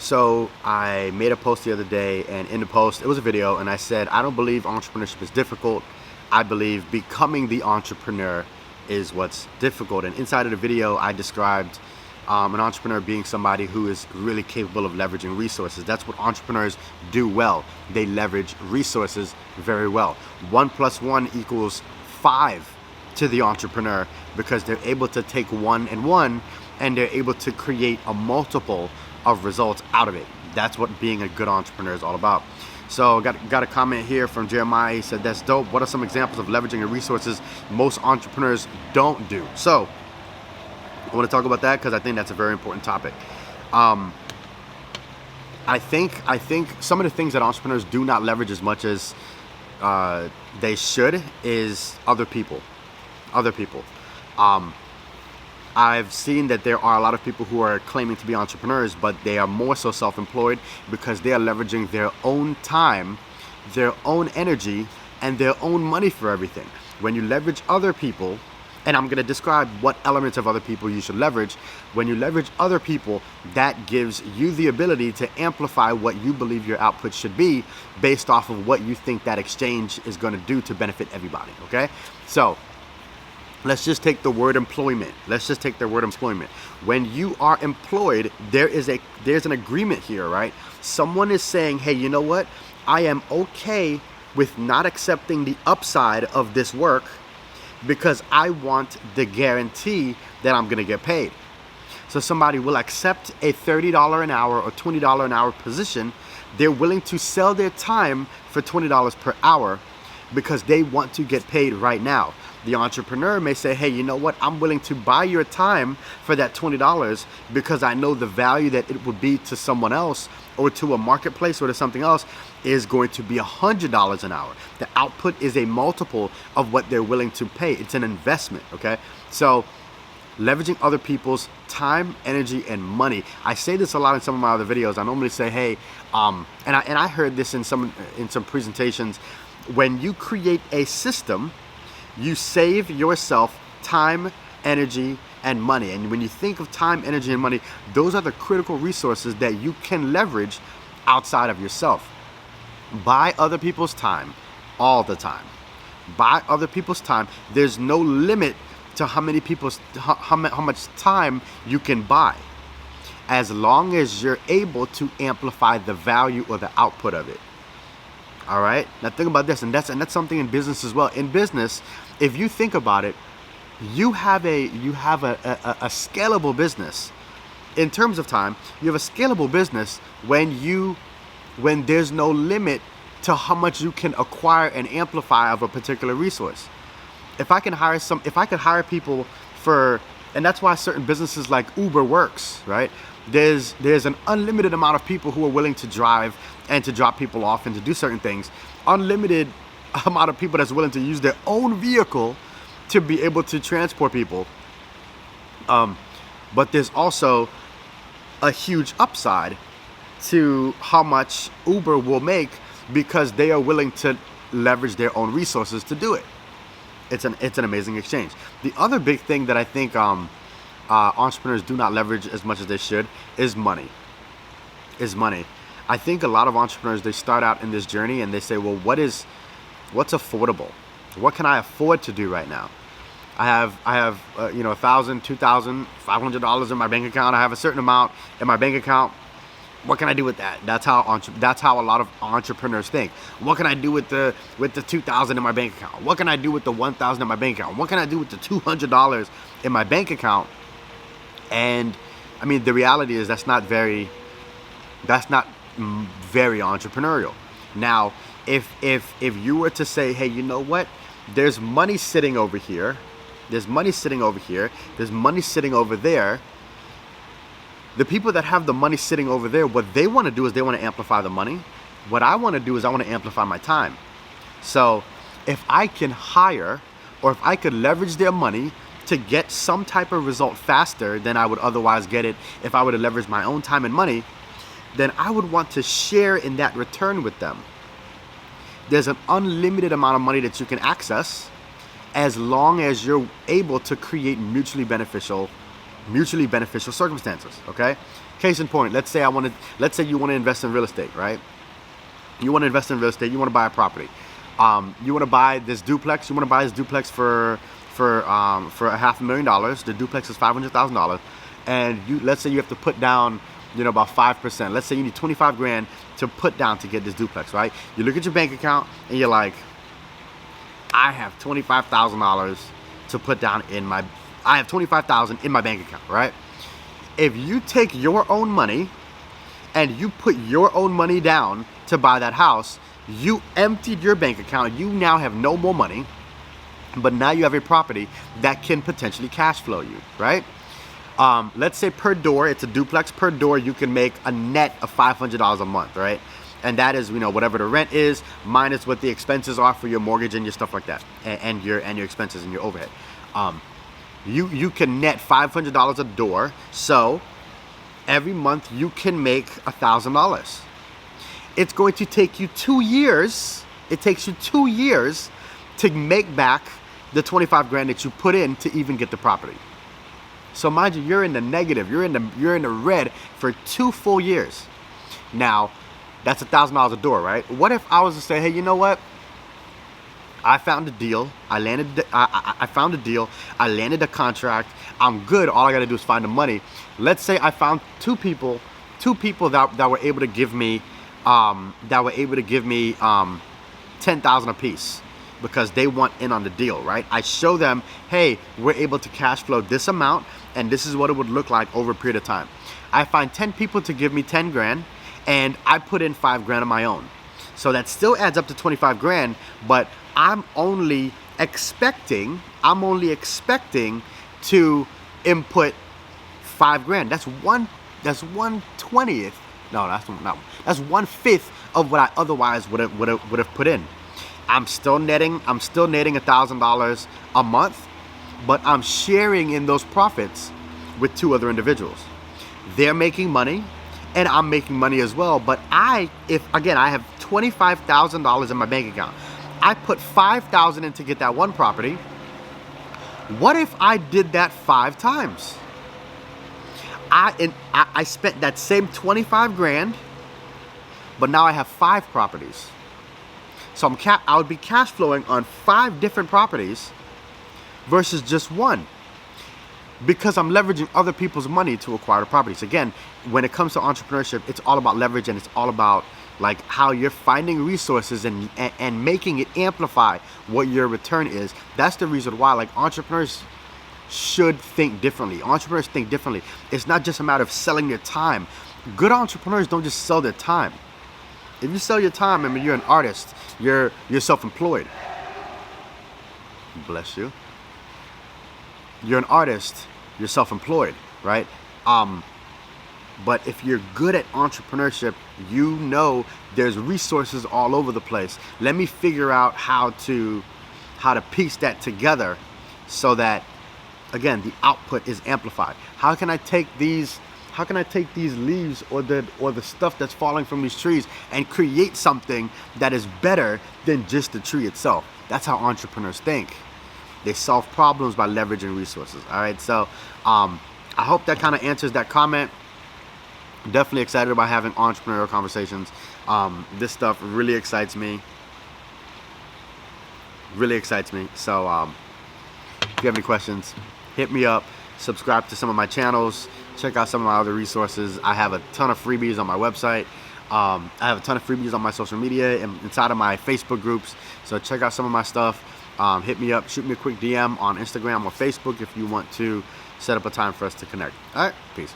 So I made a post the other day, and in the post, it was a video, and I said, I don't believe entrepreneurship is difficult. I believe becoming the entrepreneur is what's difficult. And inside of the video, I described an entrepreneur being somebody who is really capable of leveraging resources. That's what entrepreneurs do well. They leverage resources very well. 1 + 1 = 5 to the entrepreneur, because they're able to take 1 and 1 and they're able to create a multiple of results out of it. That's what being a good entrepreneur is all about. So got a comment here from Jeremiah. He said, that's dope. What are some examples of leveraging the resources most entrepreneurs don't do? So I want to talk about that because I think that's a very important topic. I think some of the things that entrepreneurs do not leverage as much as they should is other people. I've seen that there are a lot of people who are claiming to be entrepreneurs, but they are more so self-employed because they are leveraging their own time, their own energy, and their own money for everything. When you leverage other people, and I'm going to describe what elements of other people you should leverage. When you leverage other people, that gives you the ability to amplify what you believe your output should be based off of what you think that exchange is going to do to benefit everybody, okay? So let's just take the word employment. When you are employed, there's an agreement here, right? Someone is saying, hey, you know what? I am okay with not accepting the upside of this work because I want the guarantee that I'm gonna get paid. So somebody will accept a $30 an hour or $20 an hour position. They're willing to sell their time for $20 per hour because they want to get paid right now. The entrepreneur may say, hey, you know what? I'm willing to buy your time for that $20 because I know the value that it would be to someone else or to a marketplace or to something else is going to be $100 an hour. The output is a multiple of what they're willing to pay. It's an investment, okay? So leveraging other people's time, energy, and money. I say this a lot in some of my other videos. I normally say, hey, and I heard this in some presentations. When you create a system, you save yourself time, energy, and money. And when you think of time, energy, and money, those are the critical resources that you can leverage outside of yourself. Buy other people's time all the time. Buy other people's time. There's no limit to how much time you can buy, as long as you're able to amplify the value or the output of it. All right. Now think about this, and that's something in business as well. In business, if you think about it, you have a scalable business. In terms of time, you have a scalable business when there's no limit to how much you can acquire and amplify of a particular resource. If I could hire people for, and that's why certain businesses like Uber works, right? There's an unlimited amount of people who are willing to drive and to drop people off and to do certain things. Unlimited amount of people that's willing to use their own vehicle to be able to transport people. But there's also a huge upside to how much Uber will make because they are willing to leverage their own resources to do it. It's an amazing exchange. The other big thing that I think entrepreneurs do not leverage as much as they should is money. I think a lot of entrepreneurs, they start out in this journey and they say, well, what's affordable? What can I afford to do right now? I have $1,000, $2,000, $500 in my bank account. I have a certain amount in my bank account. What can I do with that? That's how a lot of entrepreneurs think. What can I do with the $2,000 in my bank account? What can I do with the $1,000 in my bank account? What can I do with the $200 in my bank account? And I mean, the reality is that's not very entrepreneurial. Now, if you were to say, hey, you know what? There's money sitting over here. There's money sitting over here. There's money sitting over there. The people that have the money sitting over there, what they want to do is they want to amplify the money. What I want to do is I want to amplify my time. So if I can hire, or if I could leverage their money to get some type of result faster than I would otherwise get it if I would have leveraged my own time and money, then I would want to share in that return with them. There's an unlimited amount of money that you can access as long as you're able to create mutually beneficial circumstances, okay? Case in point, let's say you want to invest in real estate, right? You want to invest in real estate. You want to buy a property. You want to buy this duplex. You want to buy this duplex for $500,000. The duplex is $500,000, and let's say you have to put down, about 5%. Let's say you need 25 grand to put down to get this duplex, right? You look at your bank account and you're like, I have $25,000 to put down I have $25,000 in my bank account, right? If you take your own money and you put your own money down to buy that house, you emptied your bank account. You now have no more money, but now you have a property that can potentially cash flow you, right? Let's say per door, it's a duplex. Per door, you can make a net of $500 a month, right? And that is, whatever the rent is minus what the expenses are for your mortgage and your stuff like that, and your expenses and your overhead. You can net $500 a door, so every month you can make $1,000. It's going to take you 2 years. It takes you 2 years to make back the 25 grand that you put in to even get the property. So mind you, you're in the negative. You're in the red for 2 full years. Now, that's $1,000 a door, right? What if I was to say, hey, you know what? I found a deal. I found a deal. I landed a contract. I'm good. All I got to do is find the money. Let's say I found two people that were able to give me $10,000 a piece because they want in on the deal, right? I show them, hey, we're able to cash flow this amount, and this is what it would look like over a period of time. I find 10 people to give me 10 grand, and I put in 5 grand of my own. So that still adds up to 25 grand, but I'm only expecting to input 5 grand. That's 1/20th. No, that's not. That's 1/5 of what I otherwise would have put in. I'm still netting $1,000 a month, but I'm sharing in those profits with 2 other individuals. They're making money, and I'm making money as well. But I have $25,000 in my bank account. I put $5,000 in to get that one property. What if I did that 5 times? I spent that same 25 grand, but now I have 5 properties. So I would be cash flowing on 5 different properties versus just one, because I'm leveraging other people's money to acquire the properties. Again, when it comes to entrepreneurship, it's all about leverage, and it's all about like how you're finding resources and making it amplify what your return is. That's the reason why entrepreneurs should think differently. Entrepreneurs think differently. It's not just a matter of selling their time. Good entrepreneurs don't just sell their time. If you sell your time, I mean, you're an artist. You're self-employed. Bless you. You're an artist. You're self-employed, right? But if you're good at entrepreneurship, there's resources all over the place. Let me figure out how to piece that together so that, again, the output is amplified. How can I take these leaves or the stuff that's falling from these trees and create something that is better than just the tree itself? That's how entrepreneurs think. They solve problems by leveraging resources. All right, so I hope that kind of answers that comment. Definitely excited about having entrepreneurial conversations. This stuff really excites me. So if you have any questions, hit me up. Subscribe to some of my channels. Check out some of my other resources. I have a ton of freebies on my website. I have a ton of freebies on my social media and inside of my Facebook groups. So check out some of my stuff. Hit me up. Shoot me a quick DM on Instagram or Facebook if you want to set up a time for us to connect. All right, peace.